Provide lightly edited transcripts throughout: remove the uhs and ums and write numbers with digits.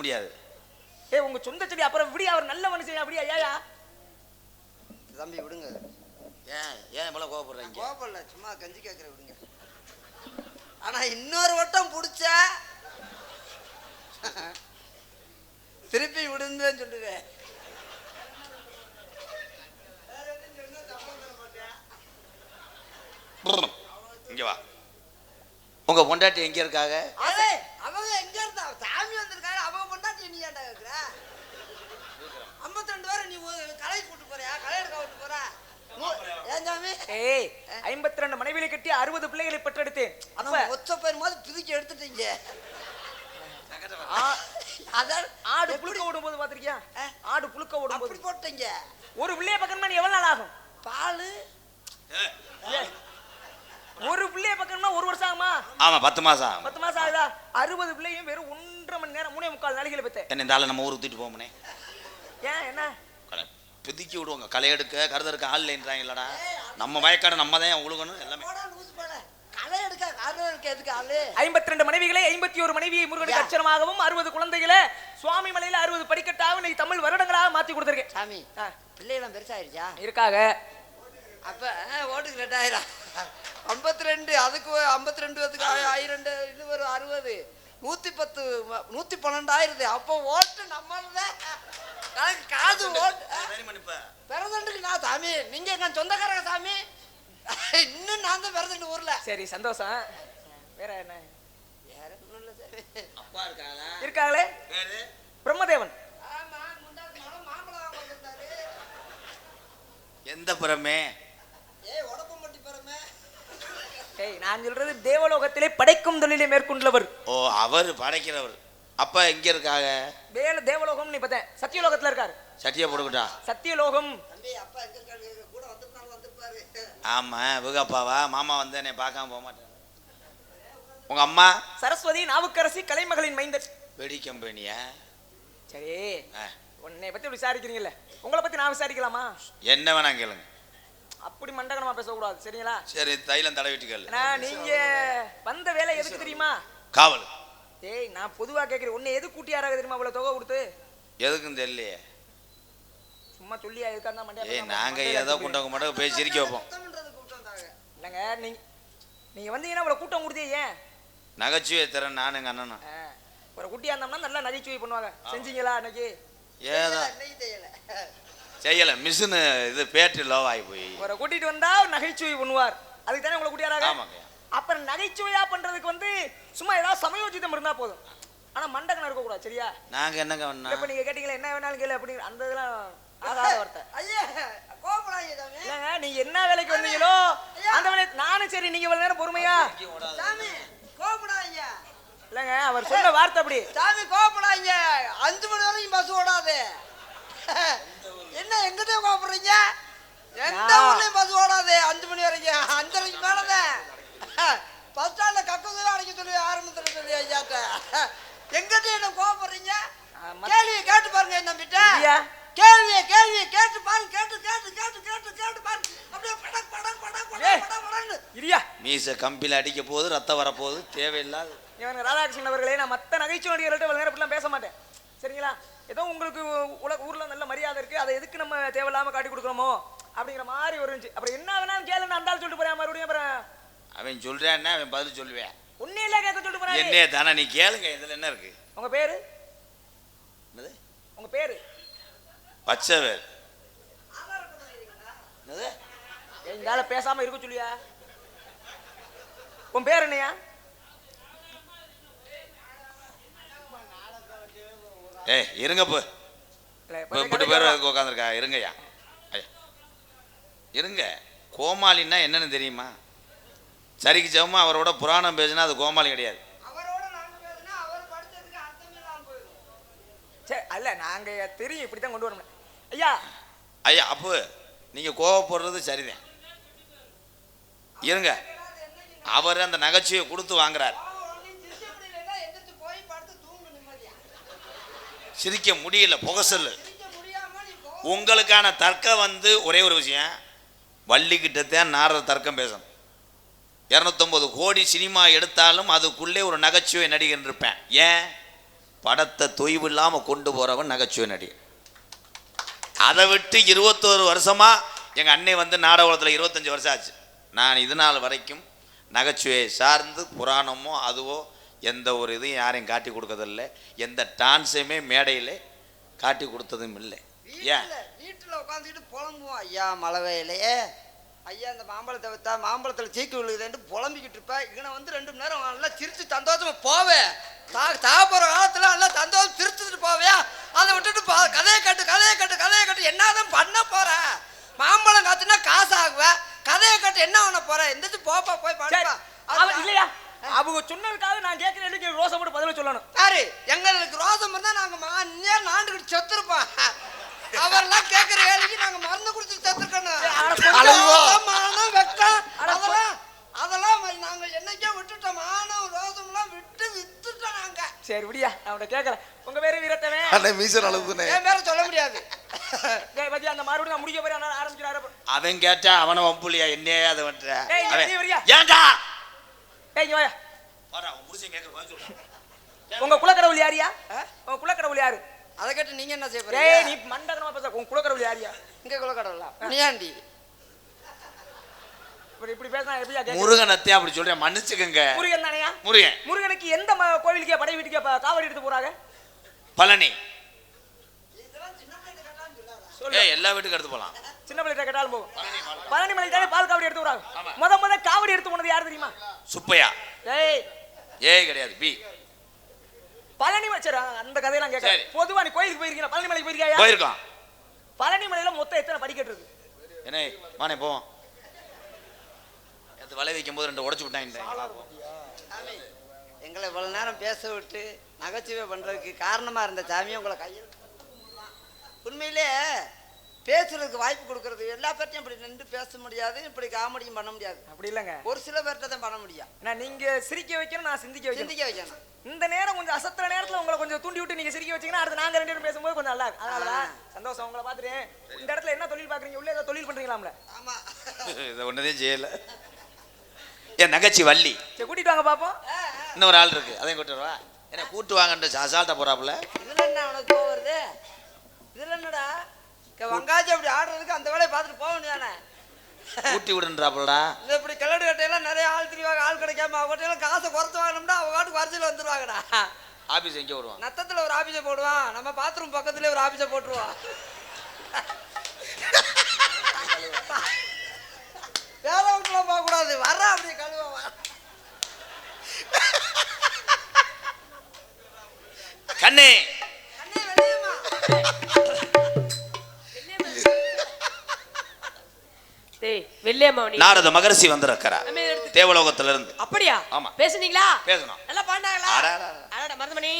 முடியாது. உங்க சொந்த செடி அப்புறம் விடி, அவர் நல்ல மனுஷன் அப்படியா? ஏயா தம்பி விடுங்க. ஏன் இவ்வளவு கோவப்படுறீங்க? கோவப்படல, சும்மா கஞ்சி கேட்கற விடுங்க. ஆனா இன்னொரு வட்டம் பிடிச்ச திருப்பி விடுன்னு சொல்லுவேன். இங்க வா. உங்க பொண்டாட்டி எங்க இருக்காங்க? அவங்க எங்க இருந்தா? சாமி வந்திருக்காங்க. அவங்க பொண்டாட்டி நீ ஏன்டா கேக்குற? 52 பேரை நீ கலை கூட்டு போறியா? கலை எடுக்க விட்டு போற? ஏன் சாமி? 52 மனைவிகளை கட்டி 60 பிள்ளைகளை பெற்றெடுத்தேன். அப்ப ஒச்ச பேர் மாதிரி பிதுக்கி எடுத்துட்டீங்க. அதான் ஆடு புழுக்க ஓடும்போது பாத்திருக்கியா? ஆடு புழுக்க ஓடும்போது அப்படி போட்டீங்க. ஒரு பிள்ளைய பக்கமா எவ்வளவு நாள் ஆகும்? பாலு ஒரு பிள்ளைய பக்கமா 1 வருஷம் ஆகுமா? ஆமா 10 மாசம். 10 மாசம் ஆகுதா? 60 பிள்ளையும் வெறும் 1.5 மணி நேரம் 3.25 நாளைக்கு பெத்த. என்ன இந்த ஆளை நம்ம ஊருக்கு தூக்கிட்டு போமனே? ஏன் என்ன பிதுக்கி விடுவாங்க. களை எடுக்க கருதற்க ஆள் இல்லைன்றாங்க. இல்லடா நம்ம வயக்காடு நம்ம தான் உழுகணும் எல்லாமே. களை எடுக்க கருத எடுக்க எதுக்கு ஆளு? 52 மனைவிகளை 51 மனைவியை முருகனுக்கு அச்சரமாகவும் 60 குழந்தைகளை சுவாமி மலையில 60 படிக்கட்டாகவும் நீ தமிழ் வருடங்களாக மாத்தி கொடுத்திருக்கேன். சாமி பிள்ளைலாம் பெருசாயிருச்சா? இருக்காக. அப்ப ஓட்டுக்கு 2000 52 அதுக்கு 52 அதுக்கு 1000 இது ஒரு 60 110 112 அப்போ ஓட்டு நம்மளதான் காது ஓட்டு பிறந்தண்டுக்கு நான் சாமி. நீங்க எங்க சொந்தக்காரங்க சாமி. இன்னும் நான் தான் பிறந்தண்டு ஊர்ல. சரி சந்தோஷம். வேற என்ன? வேற ஒண்ணும் இல்ல சாமி. அப்பா இருக்காங்களா? இருக்காங்களே. பிரம்மதேவன். ஆமா முண்டாக்கு மாம்பழம் வந்திருந்தாரு. எந்த புறமே? உடப்பம்பட்டி புறமே. நான் சொல்றது தேவலோகத்திலே படைக்கும் தொழிலை மேற்கொண்டவர். ஓ அவர் படைக்கிறவர். அப்பா எங்க இருக்காங்க? வேல தேவலோகம். நீ பார்த்தேன் சத்தியலோகத்துல இருக்காரு. சட்டியை போட்டுக்கிட்டா சத்தியலோகம். தம்பி அப்பா எங்க இருக்காரு? கூட வந்திருந்தாலும் வந்திருப்பாரு. ஆமா இவங்க அப்பாவா? மாமா வந்து என்னை பார்க்காம போக மாட்டேன். உங்க அம்மா? சரஸ்வதி நாவுக்கரசி கலைமகளின் மைந்தர். வெடி கம்பெனியா? சரி உன்னை பத்தி விசாரிக்கிறீங்கல்ல, உங்களை பத்தி நான் விசாரிக்கலாமா? என்ன வேணா கேளுங்க. அப்படி மண்டகனமா பேசக்கூடாது சரிங்களா? சரி தைலம் தடவிட்டுக்கல். நீங்க வந்த வேலை எதுக்கு தெரியுமா? காவல். நான் பொதுவா கேட்கிறேன். உன்னை எது கூட்டியாராக தெரியுமா? இவ்வளவு தொகை கொடுத்து எதுக்கும் தெரியலையே. சும்மா சொல்லியா எதுக்கா இருந்தா மண்டியா? நாங்க ஏதோ கூட்டவங்க மட்டும் போய் சிரிக்க வைப்போம். இல்லைங்க நீங்க வந்தீங்கன்னா இவ்வளவு கூட்டம் கொடுத்தே ஏன்? நகைச்சுவை தரேன் நானுங்க அண்ணனும். ஒரு குட்டியா இருந்தோம்னா நல்லா நகைச்சுவை பண்ணுவாங்க. செஞ்சீங்களா அன்னைக்கு? ஏதோ செய்யல. மிஷின் இது பேட்டரி லோ ஆகி போய் ஒரு கூட்டிட்டு வந்தா நகைச்சுவை பண்ணுவார். அதுக்கு தானே உங்களை கூட்டியாராக. அப்புறம் நகைச்சுவையா பண்றதுக்கு சும்மா ஏதாவது சமயோஜிதம் இருந்தா போதும். ஆனா மண்டகனம் இருக்க கூடாது சரியா? நாங்க என்னங்க பண்ணோம்? இப்ப நீங்க கேட்டீங்களா என்ன வேணாலும் கேளு அப்படி அந்த இதெல்லாம் ஆகாத வார்த்தை. ஐயா கோபப்படாதீங்க சாமி. இல்லங்க நீங்க என்ன வேலைக்கு வந்தீங்களோ அந்த வேலை நானும் சரி. நீங்க இவ்வளவு நேரம் பொறுமையா சாமி கோபப்படாதீங்க. இல்லங்க அவர் சொன்ன வார்த்தை அப்படி. சாமி கோபப்படாதீங்க. 5 மணி வரைக்கும் பஸ் ஓடாது. என்ன எங்கிட்ட கோபப்படுறீங்க? எந்த ஊர்லயும் பஸ் ஓடாது 5 மணி வரைக்கும். 5:30க்கு மேலதான் பஸ் ஸ்டாண்ட்ல கக்கத்துல அடைக்க சொல்லி ஆரம்பத்துல சொல்லி ஐயாட்ட. எங்கிட்ட என்ன கோபப்படுறீங்க? கேள்வியை கேட்டு பாருங்க என் தம்பிட்ட. கேள்வியை கேட்டு பாருங்க. கேட்டு பாருங்க. அப்படியே படக் படக் படக் படக் படக் இரியா. மீச கம்பில அடிக்க போகுது, ரத்தம் வர போகுது, தேவையில்லாத. இவங்க ராதாகிருஷ்ணன் அவர்களே, நான் மற்ற நகைச்சுவை நடிகர்கள்ட்ட இவ்வளவு நேரம் இப்படிலாம் பேச மாட்டேன் சரிங்களா? ஏதோ உங்களுக்கு ஊர்ல நல்ல மரியாதை இருக்கு, அதை எதுக்கு நம்ம தேவையில்லாம காட்டி கொடுக்குறோமோ அப்படிங்கிற மாதிரி ஒரு இருந்துச்சு. அப்புறம் என்ன வேணாலும் கேளு, அந்த ஆள் சொல்லிட்டு போறேன் மறுபடியும். அப்புறம் அவன் சொல்றான்னா அவன் பதில் சொல்லுவேன். ஒன்னே இல்ல கேட்க சொல்லிட்டு போறேன். என்ன தானே நீ கேளுங்க. இதுல என்ன இருக்கு? உங்க பேரு என்னது? உங்க பேரு பச்சவேல். என்னது? எங்கால பேசாம இருக்க சொல்லியா? உன் பேர் என்னையா? இருங்க பேர் உட்காந்துருக்கா. இருங்கய்யா இருங்க. கோமாளின்னா என்னன்னு தெரியுமா? சரிக்கு சமமா அவரோட புராணம் பேசினா அது கோமாளி கிடையாது. அல்ல நாங்க தெரியும் இப்படித்தான் கொண்டு வரணும் ஐயா. ஐயா அப்போ நீங்க கோவப்படுறது சரிதான். இருங்க. அவர் அந்த நகைச்சுவையை கொடுத்து வாங்குறார். சிரிக்க முடியல புகசல். உங்களுக்கான தர்க்கம் ஒரே ஒரு விஷயம். வள்ளிக்கிட்டத்தான் நாரத தர்க்கம் பேசணும். 209 கோடி சினிமா எடுத்தாலும் அதுக்குள்ளே ஒரு நகைச்சுவை நடிகர் இருப்பேன். ஏன் படத்தை தொய்வு இல்லாமல் கொண்டு போகிறவன் நகைச்சுவை நடிகர். அதை விட்டு 21 வருஷமா எங்கள் அண்ணன் வந்து நாடகத்தில் 25 வருஷம் ஆச்சு. நான் இது நாள் வரைக்கும் நகைச்சுவையை சார்ந்து புராணமோ அதுவோ எந்த ஒரு இதையும் யாரையும் காட்டி கொடுக்கறதில்லை. எந்த டான்ஸையுமே மேடையில் காட்டி கொடுத்ததும் இல்லை. ஏன் வீட்டில் உட்காந்துக்கிட்டு புலம்புவோம், ஐயா மழை வேலையே, ஐயா இந்த மாம்பழத்தை வைத்தா மாம்பழத்தில் சீக்கு விழுகுதுன்ட்டு புலம்பிக்கிட்டு இருப்பேன். இவனை வந்து 2 மணி நேரம் நல்லா சிரிச்சு சந்தோஷமா போவேன். சாப்பிட்ற காலத்தில் நல்லா சந்தோஷம் சிரிச்சுட்டு போவேன். அதை விட்டுட்டு கதையை கட்டு என்னதான் பண்ண போறேன்? மாம்பழம் காத்துனா காசு ஆகுவேன். கதையை கட்டு என்ன பண்ண போறேன்? எந்திரிச்சு போப்பா போய் பாடுப்பா. இல்லையா அவங்க சொன்னதுக்காக நான் கேட்கிறேன். ரோசம் மட்டும் பதில சொல்லணும். யாரு எங்களுக்கு ரோசம் இருந்தா நாங்க நாண்டுகிட்டு செத்துருப்போம். அவரெல்லாம் கேட்கிற வேலைக்கு நாங்க மருந்து குடிச்சு செத்துருக்கணும். அதெல்லாம் நாங்க என்னைக்கே விட்டுட்டோம். மானம் ரோசம் எல்லாம் வித்துட்டோம் நாங்க. சரி விடியா, நான் கேட்கறேன். உங்க பேரு வீரத்தவன் மீசர் அளவுக்குனே என் பேரை சொல்ல முடியாது. அந்த மறுபடியும் நான் முடிக்க போய் ஆரம்பிக்கிறாரு. அவன் கேட்டா அவனை வம்புலியா என்னையே அதை வந்துட்ட ஏன்டா உங்க குலக்கடவுள் யாரியா? உங்க குலக்கடவுள் யாரு? அதை கேட்டு நீங்க என்ன செய்ய போறீங்க? நீ மண்டகமா பேச. உங்க குலக்கடவுள் யாரியா? இங்க குலக்கடவுளா? முனியாண்டி. இப்படி பேசினா எப்படியா கேட்க? முருகனத்தை அப்படி சொல்றேன், மன்னிச்சுக்கங்க. முருகன் தானேயா? முருகன். முருகனுக்கு எந்த கோவிலுக்கே படை வீட்டுக்கே காவடி எடுத்து போறாங்க? பழனி. எல்லா வீட்டுக்கும் எடுத்து போலாம். சின்ன பிள்ளைகிட்ட கேட்டாலும் போகும். பழனி மலை தானே பால் காவடி எடுத்து போறாங்க. முத காவடி எடுத்து போனது யாரு தெரியுமா? சுப்பையா. ஏய் கிடையாது, பி. பழனி மச்சர். அந்த கதையெல்லாம் கேட்க. பொதுவா நீ கோயிலுக்கு போயிருக்கீங்க? பழனி மலைக்கு போயிருக்கியா? போயிருக்கோம். பழனி மலையில மொத்தம் எத்தனை படிக்கட்டு இருக்கு? என்ன வானே போவோம். அது வலை வைக்கும் போது 2 உடைச்சு விட்டாங்க. எங்களை இவ்வளவு நேரம் பேச விட்டு நகைச்சுவை பண்றதுக்கு காரணமா இருந்த சாமியை உங்களை கையில் உண்மையிலே பேசுறதுக்கு வாய்ப்பு கொடுக்கறது. எல்லா பேர்ட்டையும் இப்படி நின்று பேச முடியாது, இப்படி காமெடியும் பண்ண முடியாது. அப்படி இல்லைங்க, ஒரு சில பேர்ட்ட தான் பண்ண முடியும். நீங்க சிரிக்க வைக்கணும், நான் சிந்திக்க வைக்கணும். இந்த நேரம் கொஞ்சம் அசத்துற நேரத்துல உங்களை கொஞ்சம் தூண்டி விட்டு நீங்க சிரிக்க வச்சீங்கன்னா அடுத்து நாங்க 2 பேரும் பேசும்போது கொஞ்சம் நல்லா இருக்கு. அதனாலதான் சந்தோஷம். உங்களை பார்த்துட்டு இந்த இடத்துல என்ன தொழில் பாக்குறீங்க? உள்ள ஏதோ தொழில் பண்றீங்களாம்ல? ஆமா, இதை ஒன்னதே செய்யல. என் நகைச்சி வள்ளி. சரி கூட்டிட்டு வாங்க பாப்போம். இன்னொரு ஆள் இருக்கு, அதையும் கூட்டிட்டு வா. என்ன கூட்டு வாங்கன்ற அசால்ட்டா போறாப்புல. இதுல என்ன உனக்கு வருது? இதுல என்னடா வங்காச்சி அப்படி ஆடுறதுக்கு அந்த வேலையை பார்த்துட்டு போக வேண்டியதானே? கூட்டி விடுன்றாப்புலடா. இது இப்படி கிளடு கட்டையெல்லாம் நிறைய ஆள் திரிவாங்க. ஆள் கிடைக்காம அவங்கள்ட்ட காசை குறைச்சு வாங்கினோம்னா அவங்க காட்டுக்கு வரிசையில் வந்துருவாங்கடா. ஆபீஸ் எங்கே வருவான்? நத்தத்தில் ஒரு ஆபீஸை போடுவான், நம்ம பாத்ரூம் பக்கத்துலேயே ஒரு ஆபீஸை போட்டுருவான். வேற வீட்டுலாம் போகக்கூடாது, வர்ற அப்படியே கழுவான். கண்ணே நாரத மகரிஷி வந்திருக்கிறா தேவலோகத்துல இருந்து. அப்படியா? ஆமா. பேசுனீங்களா? பேசணும். நல்லா பாண்டாங்களா? அடடா மருதமணி.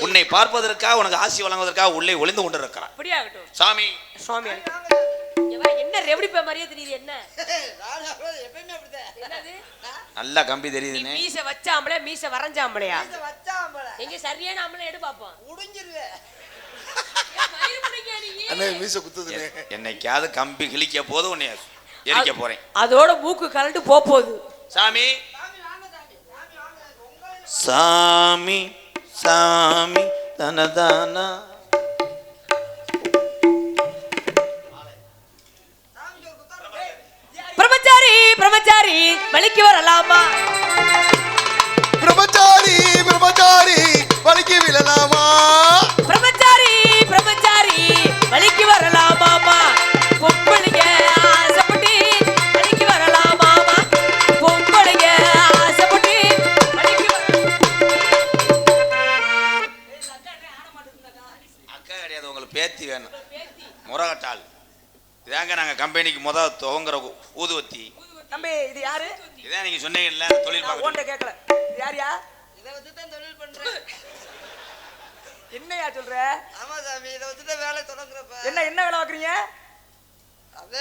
உன்னை பார்ப்பதற்காக உனக்கு ஆசி வழங்குவதற்காக உள்ளே ஒளிந்து கொண்டிருக்கிறார். அப்படியே ஆகட்டும். சாமி சுவாமி என்ன ரெவடி பே மாதிரியே தெரியுது. என்ன எப்பயுமே அப்படிதான். என்னது நல்லா கம்பி தெரியுதுன்னு. மீச வச்சாம்பளே மீச வரைஞ்சாம்பளையா? வச்சாம்பளே எங்க சரியான ஆம்பளை எடு பாப்போம். உடைஞ்சிருவே. அண்ணே மீச குத்துதுனே. என்னைக்காவது கம்பி கிழிக்க போது உன்னை எரிக்க போறேன். அதோட மூக்கு கலண்டு போகுது. சாமி சாமி சாமி தனதானா. பிரம்மச்சாரி பிரம்மச்சாரி வலிக்கு வரலாமா? பிரம்மச்சாரி பிரம்மச்சாரி வலிக்கு விழலாமா? பிரம்மச்சாரி பிரம்மச்சாரி வலிக்கு வரலாமாமா? பொம்பளைங்க ஆசைப்பட்டு வலிக்கு வரலாமாமா? பொம்பளைங்க ஆசைப்பட்டு வலிக்கு அக்கா கிடையாது, உங்களுக்கு பேத்தி வேணும். முறகட்டாள் இதாங்க நாங்க கம்பெனிக்கு முதல் துவங்குற ஊதுவத்தி. தம்பி இது யாரு? இதான் நீங்க சொன்னீங்கல்ல தொழில் பார்க்க கேட்கல. யாரியா? இதை வச்சு தான் தொழில் பண்றேன். என்னையா சொல்ற? ஆமா சாமி, இதை வச்சு தான் வேலை தொடங்குறப்ப. என்ன வேலை பாக்குறீங்க? அதே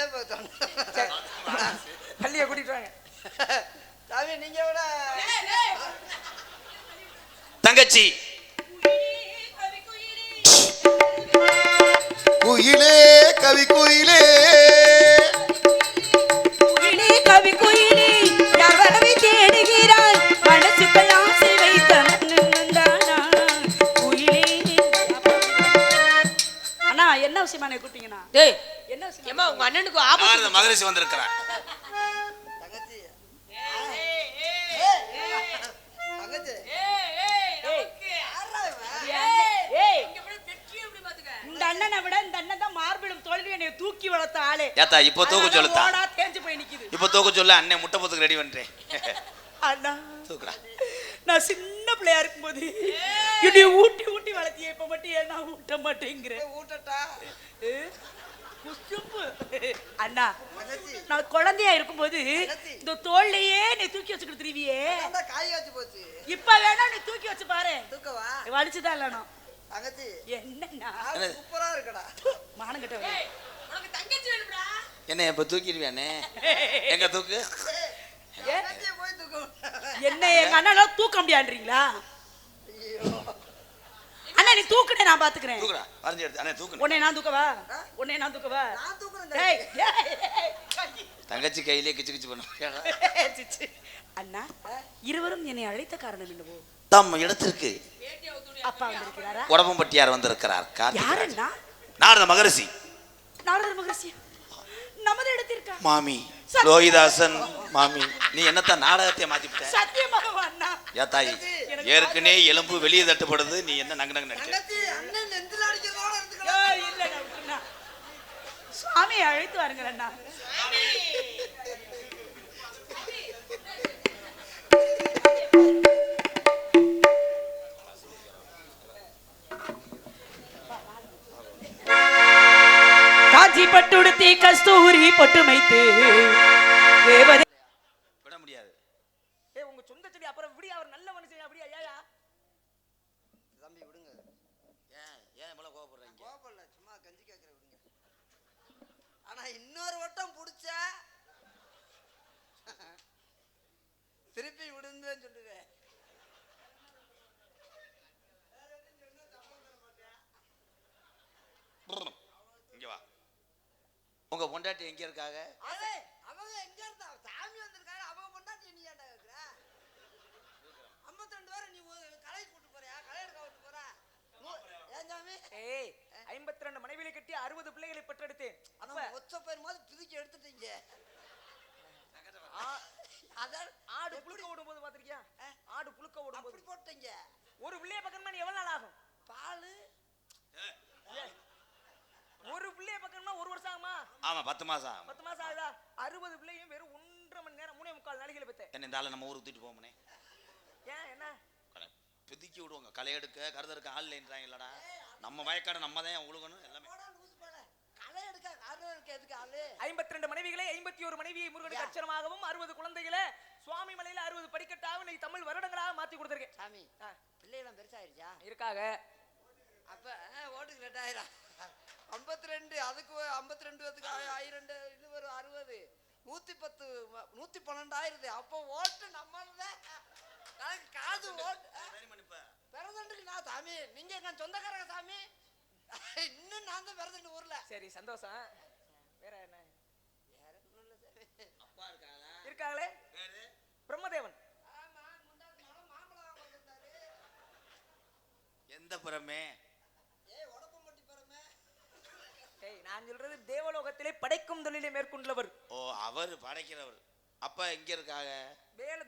பள்ளியை கூட்டிட்டு வாங்க. சாமி நீங்க விட தங்கச்சி குயிலே கவி குயிலே குயிலே கவி குயிலே யார் வரவை தேடுகிறாய்? மனசுக்குள் ஆசை வைத்த மன்னன் தானா? அண்ணனுக்கு நாரத ஆபத்து. மகரிஷி வந்திருக்கிறார். தங்கச்சி தங்கச்சி இந்த அண்ணனை விட இந்த அண்ணன் தான் மார்பிளும் தோல்வி என்னை தூக்கி வளர்த்த ஆளே. ஏத்தா இப்போ தூக்க சொல்லுத்தா. ஓடா தேஞ்சு போய் நிக்குது. இப்போ தூக்க சொல்ல அண்ணன் முட்டை போத்துக்கு ரெடி பண்றேன். அண்ணா தூக்குடா. நான் சின்ன பிள்ளையா இருக்கும்போது என்னை ஊட்டி ஊட்டி வளர்த்திய இப்ப மட்டும் ஏன் நான் ஊட்ட மாட்டேங்கிறேன். ஊட்டட்டா குசும்பு. அண்ணா தங்கச்சி நான் குழந்தையா இருக்கும்போது இந்த தோல்லையே நீ தூக்கி வச்சுக்கிட்டு திருவியே. அதான் காய் காய்ச்சி போச்சு. இப்ப வேணா நீ தூக்கி வச்சு பாரு. தூக்கவா வலிச்சுதான் இல்லைனா தங்கச்சி என்னண்ணா சூப்பரா இருக்கடா. மானம் கட்ட உனக்கு தங்கச்சி வேணும்டா. என்ன இப்ப தூக்கிடுவியானே? எங்க தூக்கு? தங்கச்சியை போய் தூக்கு. என்ன எங்க அண்ணால தூக்க முடியாதுன்றீங்களா? அண்ணா நீ தூக்குனே நான் பாத்துக்கிறேன். தூக்குடா. வரைஞ்சு எடுத்து அண்ணே தூக்கு. உன்னை நான் தூக்கவா? உன்னை நான் தூக்கவா? நான் தூக்குறேன் டேய் தங்கச்சி. தங்கச்சி கையிலே கிச்சு கிச்சு பண்ணுவாங்க. சிச்சு. அண்ணா இருவரும் என்னை அழைத்த காரணம் என்னவோ? தம் இடத்திற்கு அப்பா வந்திருக்கிறாரா? உடம்பம்பட்டியார் வந்திருக்கிறார். யாருன்னா? நாரத மகரிஷி. நாரத மகரிஷி நமது இடத்திற்கா? மாமி லோகிதாசன் மாமி நீ என்னத்தான் நாடகத்தை மாத்திவிட்ட? சத்தியமாக அண்ணா. ஏ தாயி ஏற்கனவே எலும்பு வெளியே தட்டுப்படுது, நீ என்ன நங்கு நங்கு நடிச்ச? தங்கச்சி அண்ணன் நெஞ்சில அடிக்கிறதோட இருந்துக்கலாம். இல்ல அண்ணா சுவாமியை அழைத்து வாருங்கள் அண்ணா. காஞ்சி பட்டுடுத்தி கஸ்தூரி பொட்டு மைத்து தேவதை விட முடியாது. ஏய் உங்க சொந்த செடி அப்புறம் விடி, அவர் நல்ல மனுஷன் அப்படியே ஐயா. தம்பி விடுங்க. ஏன் ஏன் இவ்வளவு கோவப்படுறீங்க? கோபப்படல, சும்மா கஞ்சி கேட்கற விடுங்க. ஆனா இன்னொரு வட்டம் புடிச்ச திருப்பி விடுன்னு சொல்லுவேன். இங்க வா. உங்க பொண்டாட்டி எங்க இருக்காங்க? அதே அவங்க எங்க இருந்தா சாமி வந்திருக்காங்க, அவங்க பொண்டாட்டி நீ ஏன்டா கேக்குற? 52 பேரை நீ கலை கூட்டு போறியா? கலை எடுக்க விட்டு போற? ஏன் சாமி? ஏய் 52 மனைவிகளை கட்டி 60 பிள்ளைகளை பெற்றெடுத்தேன். அப்ப நம்ம ஒச்ச பேர் மாதிரி பிதுக்கி எடுத்துட்டீங்க. அதான் ஆடு புழுக்க ஓடும்போது பாத்திருக்கியா? ஆடு புழுக்க ஓடும்போது அப்படி போட்டீங்க. ஒரு பிள்ளைய பக்கமா நீ எவ்வளவு நாள் ஆகும்? பாலு ஒரு பிள்ளைய பக்கமா 1 வருஷம் ஆகுமா? ஆமா 10 மாசம் ஆகும். 10 மாசம் ஆகுதா? 60 பிள்ளையும் வெறும் 1.5 மணி நேரம் 3.25 நாளைக்கு பெத்தேன். என்ன இந்த ஆளை நம்ம ஊருக்கு தூக்கிட்டு போமனே? ஏன் என்ன? பிதுக்கி விடுவாங்க. களை எடுக்க கருதற்கு ஆள் இல்லைன்றாங்க இல்லடா. நம்ம வயக்காடு நம்ம தான் உழுகணும் எல்லாமே. போடா லூஸ் போல. கலை எடுக்க காரணம் இருக்கு எதுக்கு ஆளு? 52 மனைவிகளை 51 மனைவியை முருகனுக்கு அச்சரமாகவும் 60 குழந்தைகளை சுவாமி மலையில 60 படிக்கட்டாகவும் இன்னைக்கு தமிழ் வருடங்களாக மாத்தி கொடுத்திருக்கேன். சாமி பிள்ளைலாம் பெருசாயிருச்சா? இருக்காக. அப்ப ஓட்டுக்கு லேட் ஆயிரா. 52 அதுக்கு 52 அதுக்கு 1000 இது ஒரு 60 110 112 ஆயிருது. அப்போ ஓட்டு நம்மளதான் காது ஓட்டு பிறந்தண்டுக்கு நான் சாமி. நீங்க எங்க சொந்தக்காரங்க சாமி. இன்னும் நான் தான் பிறந்தண்டு ஊர்ல. சரி சந்தோஷம். வேற என்ன? வேற ஒண்ணும் இல்ல சாமி. அப்பா இருக்காங்களா? இருக்காங்களே பிரம்மதேவன். ஆமா முண்டாக்கு மாம்பழம் வந்திருந்தாரு. எந்த புறமே? உடம்பம்பட்டி பிறமே. ஏய் நான் சொல்றது தேவலோகத்திலே படைக்கும் தொழிலை மேற்கொண்டவர். ஓ அவர் படைக்கிறவர். அப்பா எங்க இருக்காங்க?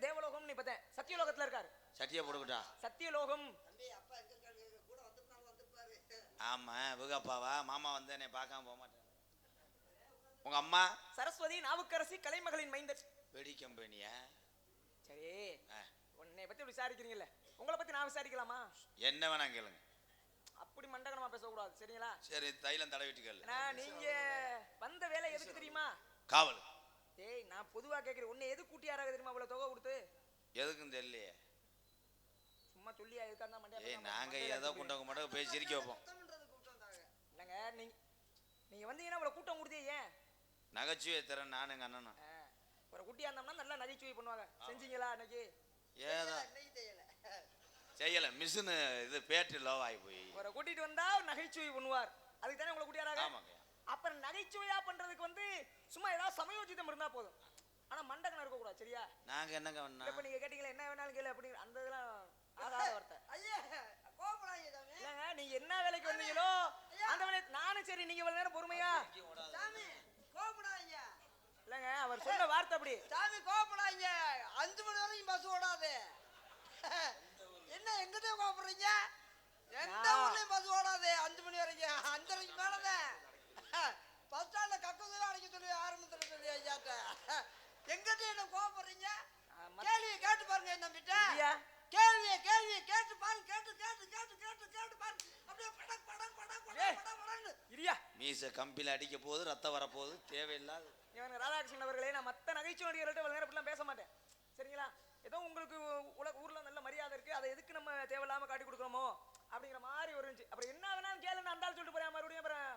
தேவலோகம் நீ பார்த்தேன் சத்தியலோகத்துல இருக்காரு. சட்டியை போட்டுக்கிட்டா? சத்தியலோகம். தம்பி அப்பா எங்க இருக்காரு? கூட வந்திருந்தாலும் வந்திருப்பாரு. ஆமா அப்பாவா மாமா வந்து என்னை பார்க்காம போக மாட்டேன். உங்க அம்மா? சரஸ்வதி நாவுக்கரசி கலைமகளின் மைந்தர். வெடி கம்பெனியா? சரி உன்னை பத்தி விசாரிக்கிறீங்கல்ல, உங்களை பத்தி நான் விசாரிக்கலாமா? என்ன வேணா கேளுங்க. அப்படி மண்டகனமா பேசக்கூடாது சரிங்களா? சரி தைலம் தடவிட்டு கேளு. நீங்க வந்த வேலை எதுக்கு தெரியுமா? காவல். டேய் நான் பொதுவா கேக்குறேன், உன்னை எது கூட்டியாராக தெரியுமா இவ்வளவு தொகை கொடுத்து? எதுக்கும் தெரியலையே. சும்மா சொல்லியா எதுக்கா இருந்தா மண்டே? ஏய் நாங்க ஏதோ குண்டவங்க மட்டும் போய் சிரிக்க வைப்போம். இல்லங்க நீங்க வந்தீங்கன்னா இவ்வளவு கூட்டம் கொடுத்தே ஏன்? நகைச்சுவை தரேன் நானும் எங்க அண்ணனும். ஒரு குட்டியா இருந்தோம்னா நல்லா நகைச்சுவை பண்ணுவாங்க. செஞ்சீங்களா அன்னைக்கு? ஏதோ செய்யல மிஷினு இது பேட்டரி லோ ஆகி போய். ஒரு கூட்டிட்டு வந்தா நகைச்சுவை பண்ணுவார். அதுக்கு தானே உங்களை கூட்டியாராக? ஆமாங்க. அப்புறம் நகைச்சுவையா பண்றதுக்கு சும்மா ஏதாவது சமயோஜிதம் இருந்தா போதும். ஆனா மண்டகனம் இருக்க கூடாது சரியா? நாங்க என்னங்க பண்ணா? இப்ப நீங்க கேட்டீங்களா என்ன வேணாலும் கேளு அப்படி அந்த இதெல்லாம் ஆகாத வார்த்தை. ஐயா கோபப்படாதீங்க சாமி. இல்லங்க நீங்க என்ன வேலைக்கு வந்தீங்களோ அந்த வேலை நானும் சரி. நீங்க இவ்வளவு நேரம் பொறுமையா சாமி கோபப்படாதீங்க. இல்லைங்க அவர் சொன்ன வார்த்தை அப்படி. சாமி கோபப்படாதீங்க. 5 மணி வரைக்கும் பஸ் ஓடாது. என்ன எங்கிட்ட கோபப்படுறீங்க? எந்த ஊர்லயும் பஸ் ஓடாது 5 மணி வரைக்கும். 5:30க்கு மேலதான் பஸ் ஸ்டாண்ட்ல கக்கத்துல அடைக்க சொல்லி ஆரம்பத்துல சொல்லி ஐயாட்ட. எங்கிட்ட என்ன கோபப்படுறீங்க? கேள்வியை கேட்டு பாருங்க என் தம்பிட்ட. கேள்வியை கேட்டு பாருங்க. கேட்டு பாருங்க. அப்படியே படக் படக் படக் படக் படன்னு இரியா. மீச கம்பியில் அடிக்க போகுது, ரத்தம் வரப்போகுது, தேவையில்லாது. இவன் ராதாகிருஷ்ணன் அவர்களே, நான் மற்ற நகைச்சுவை நடிகர்கள்ட்ட இவ்வளவு நேரம் இப்படிலாம் பேச மாட்டேன். சரிங்களா? ஏதோ உங்களுக்கு ஊர்ல நல்ல மரியாதை இருக்கு, அதை எதுக்கு நம்ம தேவையில்லாம காட்டி கொடுக்குறோமோ அப்படிங்கிற மாதிரி ஒரு இருந்துச்சு. அப்புறம் என்ன வேணாலும் கேளு, நான் அந்தாலும் சொல்லிட்டு போறேன் மறுபடியும். அப்புறம்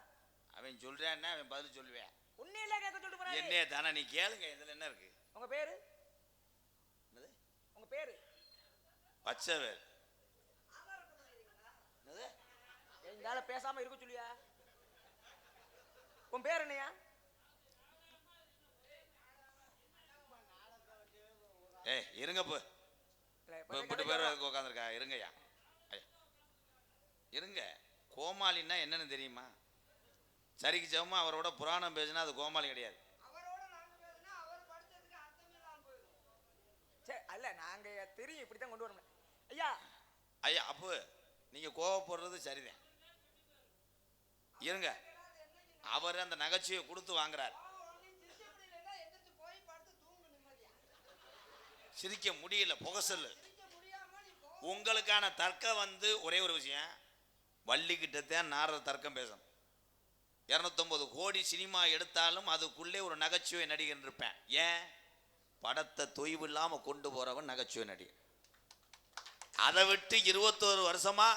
அவன் சொல்றான்னா அவன் பதில் சொல்லுவேன். உன்னே இல்ல கேட்க சொல்லிட்டு போறேன். என்னையே தானே நீ கேளுங்க, இதுல என்ன இருக்கு? உங்க பேரு? என்னது? உங்க பேரு? பச்சைவேல். என்னது? எங்கால பேசாம இருக்க சொல்லியா? உன் பேர் என்னையா? ஏய் இருங்க போ. இப்படி பேர் உட்காந்துருக்கா? இருங்கய்யா, இருங்க. கோமாளின்னா என்னன்னு தெரியுமா? சரிக்கு சமமா அவரோட புராணம் பேசினா அது கோமாளி கிடையாது. அவரோட நாங்க பேசினா அவர் படிச்சதுக்கு அர்த்தமே இல்லாம போயிடும். சரி, அல்ல நாங்க தெரியும் இப்படித்தான் கொண்டு வரணும். ஐயா ஐயா அப்போ நீங்க கோவப்படுறது சரிதான். இருங்க, அவர் அந்த நகைச்சுவையை கொடுத்து வாங்குறார். சிரிக்க முடியல, புகசல். உங்களுக்கான தர்க்கம் வந்து ஒரே ஒரு விஷயம், வள்ளிக்கிட்டத்தான் நாரத தர்க்கம் பேசணும். 250 கோடி சினிமா எடுத்தாலும் அதுக்குள்ளே ஒரு நகைச்சுவை நடிகன் இருப்பேன். ஏன்? படத்தை தொய்வு இல்லாம கொண்டு போறவன் நகைச்சுவை நடிகன். அதை விட்டு 21 வருஷமா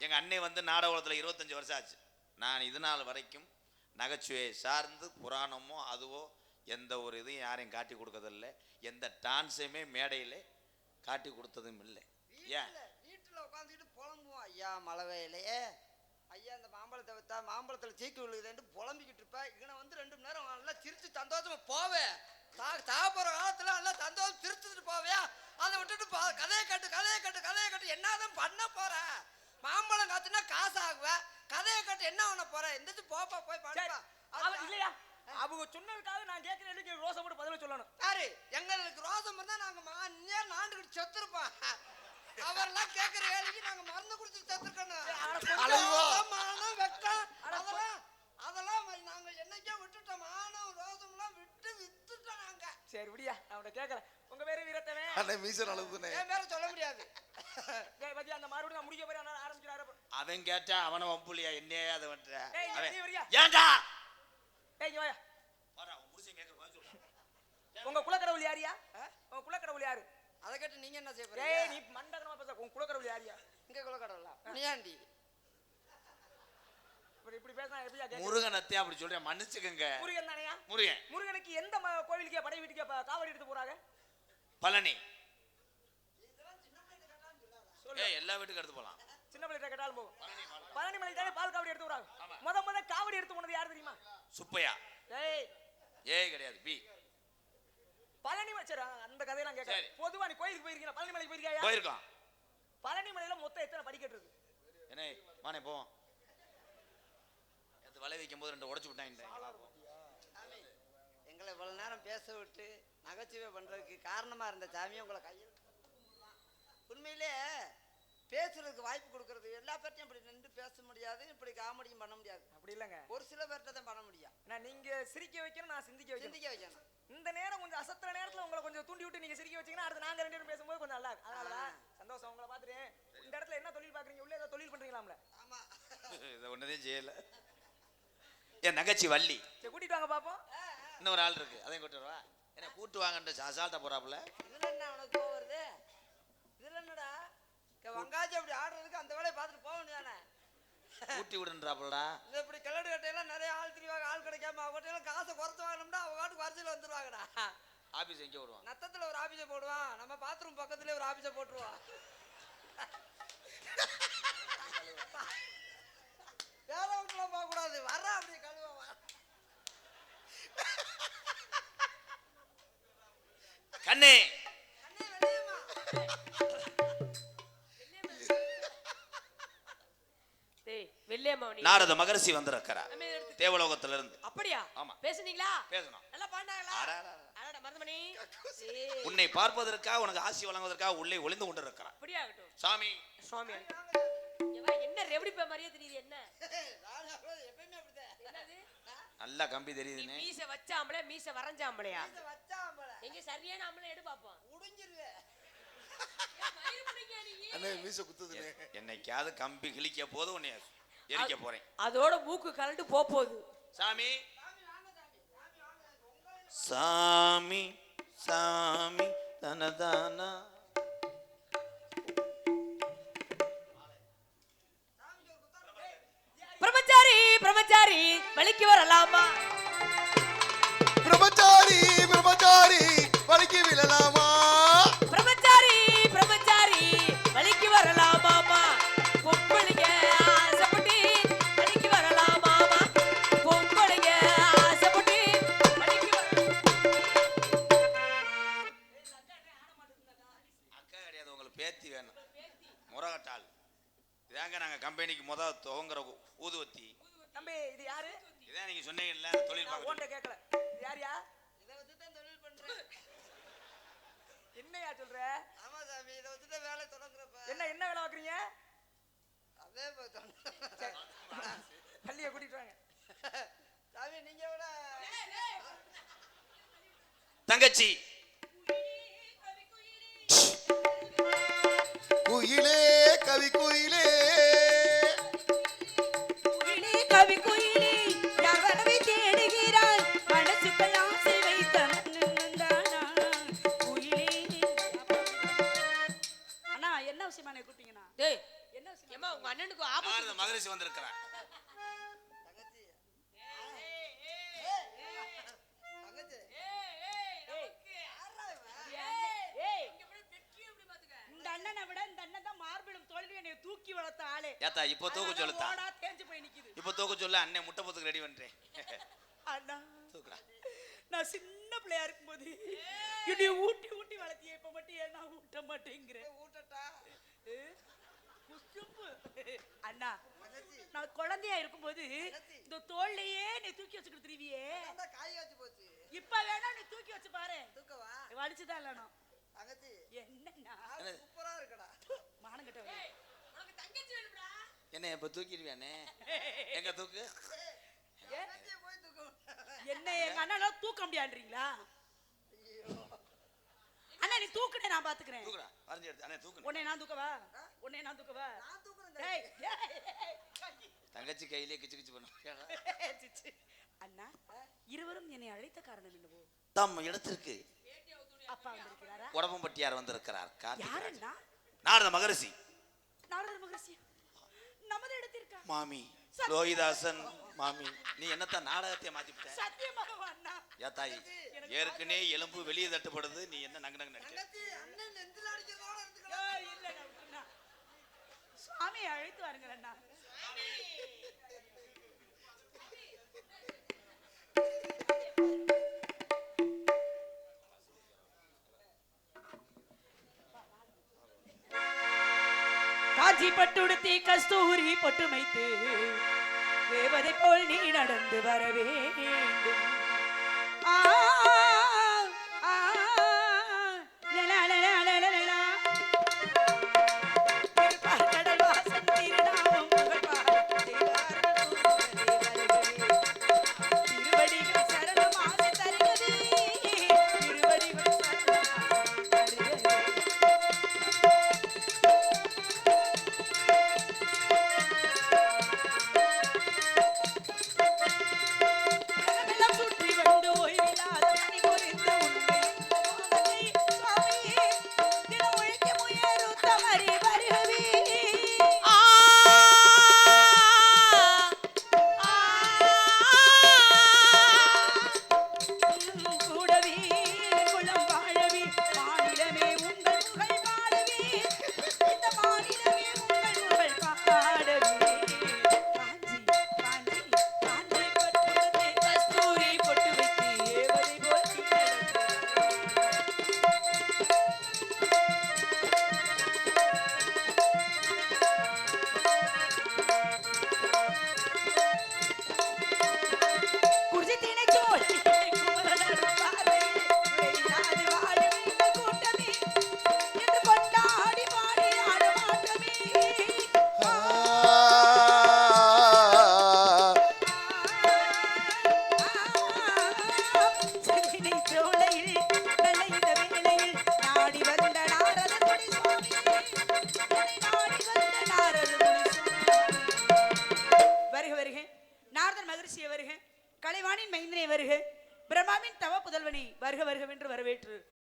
எங்க அன்னை வந்து நாடகத்தில் 25 வருஷம் ஆச்சு. நான் இது நாள் வரைக்கும் நகைச்சுவையை சார்ந்து புராணமோ அதுவோ எந்த ஒரு இதையும் யாரையும் காட்டி கொடுக்கறதில்லை. எந்த டான்ஸையுமே மேடையில் காட்டி கொடுத்ததும் இல்லை. ஏன்? வீட்டுல உட்காந்துக்கிட்டு புலம்புவோம். ஐயா மழை வேலையே, ஐயா இந்த மாம்பழத்தை வைத்தா மாம்பழத்துல சீக்கு விழுகுதுன்னு புலம்பிக்கிட்டு இருப்பேன். இவனை வந்து 2 மணி நேரம் நல்லா சிரிச்சு சந்தோஷமா போவேன். சாப்பிட்ற காலத்துல நல்லா சந்தோஷம் சிரிச்சுட்டு போவியா? அதை விட்டுட்டு கதையை கட்டு என்னதான் பண்ண போற? மாம்பழம் காத்துனா காசு ஆகுவேன். கதையை கட்டு என்ன பண்ண போற? எந்திரிச்சு போப்பா போய் பாடுப்பா. இல்லையா? அவங்க சொன்னதுக்காக நான் கேட்கிறேன். ரோசம் மட்டும் பதில சொல்லணும். யாரு? எங்களுக்கு ரோசம் இருந்தா நாங்க நாண்டுகிட்டு செத்துருப்போம். அவரெல்லாம் கேட்கிற வேலைக்கு நாங்க மருந்து குடிச்சு செத்துருக்கணும். அதெல்லாம் நாங்க என்னைக்கே விட்டுட்டோம். மானம் ரோசம் எல்லாம் வித்துட்டோம் நாங்க. சரி விடியா, அவனை கேட்கல. உங்க பேரு வீரத்தவன்? அண்ணே மீச அழுதுனே. என் பேரை சொல்ல முடியாது. பத்தி அந்த மறுபடியும் நான் முடிக்க போறேன். ஆரம்பிக்கிறாரு. அவன் கேட்டா அவனை வம்புலியா என்னையே அதை வட்டுற? ஏன்டா? ஏன்டா உங்க குலக்கடவுள் யாரியா? உங்க குலக்கடவுள் யாரு? அதை கேட்டு நீங்க என்ன செய்ய ஏய் போறீங்க? நீ மண்டகமா பேச. உங்க குலக்கடவுள் யாரியா? இங்க குலக்கடவுளா? நீயாண்டி இப்படி பேசினா எப்படியா கேட்க? முருகனத்தை அப்படி சொல்றேன், மன்னிச்சுக்கங்க. முருகன் தானையா? முருகன். முருகனுக்கு எந்த கோவிலுக்கு படை வீட்டுக்கு காவடி எடுத்து போறாங்க? பழனி. ஏய் எல்லா வீட்டுக்கு எடுத்து போலாம். சின்ன பிள்ளைகிட்ட கேட்டாலும் போகும். பழனி மலை தானே பால் காவடி எடுத்து போறாங்க. முத காவடி எடுத்து போனது யாரு தெரியுமா? சுப்பையா. ஏய் ஏய் கிடையாது, பி. பழனி மச்சரா அந்த கதையெல்லாம் கேட்க. பொதுவா நீ கோயிலுக்கு போயிருக்கீங்க? பழனி மலைக்கு போயிருக்கியா? போயிருக்கோம். பழனி மலையில மொத்தம் எத்தனை படிக்கட்டு இருக்கு? என்ன வானே போவோம். அது வலை வைக்கும் போது 2 உடைச்சு விட்டாங்க. எங்களை இவ்வளவு நேரம் பேச விட்டு நகைச்சுவை பண்றதுக்கு காரணமா இருந்த சாமியை உங்களை கையில் உண்மையிலே பேசுறதுக்கு வாய்ப்பு கொடுக்கறது. எல்லா பேர்ட்டையும் இப்படி நின்று பேச முடியாது, இப்படி காமெடியும் பண்ண முடியாது. அப்படி இல்லைங்க, ஒரு சில பேர்ட்ட தான் பண்ண முடியும். நீங்க சிரிக்க வைக்கணும், நான் சிந்திக்க வைக்கணும். இந்த நேரம் கொஞ்சம் அசத்துற நேரத்துல உங்களை கொஞ்சம் தூண்டி விட்டு நீங்க சிரிக்க வச்சீங்கன்னா அடுத்து நாங்க 2 பேரும் பேசும்போது கொஞ்சம் நல்லா இருக்கு. அதனாலதான் சந்தோஷம். உங்களை பார்த்துட்டு இந்த இடத்துல என்ன தொழில் பாக்குறீங்க? உள்ள ஏதோ தொழில் பண்றீங்களாம்ல? ஆமா, இதை ஒன்னதையும் செய்யல. என் நகைச்சி வள்ளி கூட்டிட்டு வாங்க பாப்போம். இன்னொரு ஆள் இருக்கு, அதையும் கூட்டு வரவா? என்ன கூட்டு வாங்கன்ற அசால்ட்டா போறாப்புல. இதுல என்ன அவனுக்கு கோவம் வருது? இதுல என்னடா வங்காச்சி அப்படி ஆடுறதுக்கு அந்த வேலையை பார்த்துட்டு போக வேண்டியதானே? கூட்டி விடுன்றாப்புலடா. இந்த இப்படி கிளடு கட்டையெல்லாம் நிறைய ஆள் திரிவாங்க. ஆள் கிடைக்காம அவங்ககிட்ட காசை குறைச்சு வாங்கினோம்னா அவங்க காட்டுக்கு வரிசையில் வந்துருவாங்கடா. ஆபீஸ் எங்கே விடுவான்? நத்தத்துல ஒரு ஆபீஸை போடுவான், நம்ம பாத்ரூம் பக்கத்துல ஒரு ஆபீஸை போட்டுருவான். வேற வீட்டுல போக கூடாது, வர்ற அப்படி கழுவா. கண்ணே வெள்ளையம்மா நாரத மகரிஷி வந்திருக்கிறார். தேவலோகத்துல இருந்து. அப்படியா? ஆமா. பேசுனீங்களா? பேசணும். நல்லா பாண்டாங்களா? அடடா. அடடா மருதமணி. உன்னை பார்ப்பதற்காக உனக்கு ஆசி வழங்குவதற்காக உள்ளே ஒளிந்து கொண்டு இருக்கிறார். அப்படியே ஆகட்டும். சாமி சுவாமி. ஏவா என்ன ரெவடி பே மாதிரியே தெரியுது என்ன? எப்பயுமே அப்படிதான். என்னது? நல்லா கம்பி தெரியுதுனே. மீச வச்சாம்பளே மீச வரைஞ்சாம்பளையா? இதை வச்சாம்பல எங்க சரியான ஆம்பளை எடு பாப்போம். உடிஞ்சிருவேன். மயிர் புடிங்க நீ. அண்ணே மீச குத்துதுனே. என்னைக்காவது கம்பி கிழிக்க போது உன்னை எரிக்க போறேன். அதோட மூக்கு கலண்டு போகுது. சாமி சாமி சாமி தனதானா பிரம்மச்சாரி பிரம்மச்சாரி வலிக்கு வரலாமா? பிரம்மச்சாரி பிரம்மச்சாரி வலிக்கு விழலாமா? பிரம்மச்சாரி பிரம்மச்சாரி வலிக்கு வரலாமாமா? பொம்பளைங்க ஆசைப்பட்டு வலிக்கு வரலாமாமா? பொம்பளைங்க ஆசைப்பட்டு வலிக்கு அக்கா கிடையாது, உங்களுக்கு பேத்தி வேணும். முறகட்டாள் இதாங்க நாங்க கம்பெனிக்கு முதல் துவங்குற ஊதுவத்தி. தம்பி இது யாரு? இதான் நீங்க சொன்னீங்கல்ல தொழில் நான் பார்க்க. ஓன்ட்ட கேட்கல. இது யாரியா? இதை வச்சுதான் தொழில் பண்றேன். என்னையா சொல்ற? ஆமா சாமி, இதை வச்சுதான் வேலை தொடங்குறப்ப. என்ன வேலை பார்க்குறீங்க? அதே சரி. பள்ளியை கூட்டிட்டு வாங்க. சாமி நீங்க விட தங்கச்சி குயிலே கவி குயிலே குயிலே கவி குயிலே யார் வரவை தேடுகிறாய் மனசுக்குள் ஆசை வைத்த மன்னன்தானா குயிலே. அண்ணா என்ன விஷயமா என்ன கூப்பிட்டீங்கண்ணா? டேய் என்ன விஷயம்? ஏமா உங்க அண்ணனுக்கு நான் ஆபத்து. இந்த மகரிஷி வந்திருக்கிறேன். தங்கச்சி தங்கச்சி ஏய் இங்க போய் பெட்ரி அப்படி பாத்துக்க. இந்த அண்ணனை விட இந்த அண்ணன் தான் மார்பிளும் தோல்வி என்னை தூக்கி வளர்த்த ஆளே. ஏத்தா இப்போ தூக்கு சொல்லுத்தா. ஓடா தேஞ்சு போய் நிக்குது. இப்போ தூக்கு சொல்ல அண்ணன் முட்டை போத்துக்கு ரெடி பண்றேன். அண்ணா தூக்குறா. நான் சின்ன பிள்ளையா இருக்கும்போது என்னை ஊட்டி ஊட்டி வளர்த்தியே இப்ப மட்டும் ஏன் நான் ஊட்ட மாட்டேங்கிறேன்? ஊட்டட்டா குசும்பு. அண்ணா தங்கச்சி நான் குழந்தையா இருக்கும்போது இந்த தோல்லையே நீ தூக்கி வச்சுக்கிட்டு திரிவியே. அதான் காய் காய்ச்சி போச்சு. இப்ப வேணா நீ தூக்கி வச்சு பாரு. தூக்கவா வலிச்சுதான் இல்லைனா தங்கச்சி? என்னண்ணா சூப்பரா இருக்கடா. மானம் கட்ட ஏய் உனக்கு தங்கச்சி வேணும்டா. என்ன இப்ப தூக்கிடுவியானே? எங்க தூக்கு? தங்கச்சியை போய் தூக்க என்ன எங்க அண்ணால தூக்க முடியாதுன்றீங்களா? அண்ணா நீ தூக்குனே நான் பாத்துக்கிறேன். தூக்குடா. வரைஞ்சி எடுத்து அண்ணே தூக்கு. உன்னை நான் தூக்கவா? உன்னை நான் தூக்கவா? நான் தூக்குறேன் ஏய் தங்கச்சி. தங்கச்சி கையிலே கிச்சு கிச்சு பண்ணும். சிச்சி. அண்ணா இருவரும் என்னை அழைத்த காரணம் என்னவோ? தம் இடத்திற்கு அப்பா வந்திருக்கிறாரா? உடம்பம்பட்டியார் வந்திருக்கிறார். யாருன்னா? நாரத மகரிஷி. நாரதர் மகரிஷி நமது இடத்திற்கா? மாமி லோகிதாசன் மாமி நீ என்னத்தான் நாடகத்தை மாத்திவிட்ட? சத்தியமாக அண்ணா. யா தாயி ஏற்கனவே எலும்பு வெளியே தட்டுப்படுது, நீ என்ன நங்கு நங்கு நடிக்க? தங்கச்சி அண்ணன் நெஞ்சில அடிக்கிறதோட இருந்துக்கலாம். ஏய், இல்ல அண்ணா. சுவாமியை அழைத்து வாருங்கள் அண்ணா. காஞ்சி பட்டுடுத்தி கஸ்தூரி பொட்டு வைத்து தேவதை போல் நீ நடந்து வர வேண்டும். ஆ, ஆ, லலா, லலா, லலா, லலா. திருப்பார் கடல் வாசன் திருநாமம் புகழ்பார் தேவார்கள் கூறுவதே வருகவே. திருவடிகள் சரணமாக தருகவே. திருவடிகள் சரணமாக தருகவே. உலகமெல்லாம் சுற்றி வந்து ஓய்வில்லாத தவமின் தவ புதல்வனி வருக வருகவென்று வரவேற்று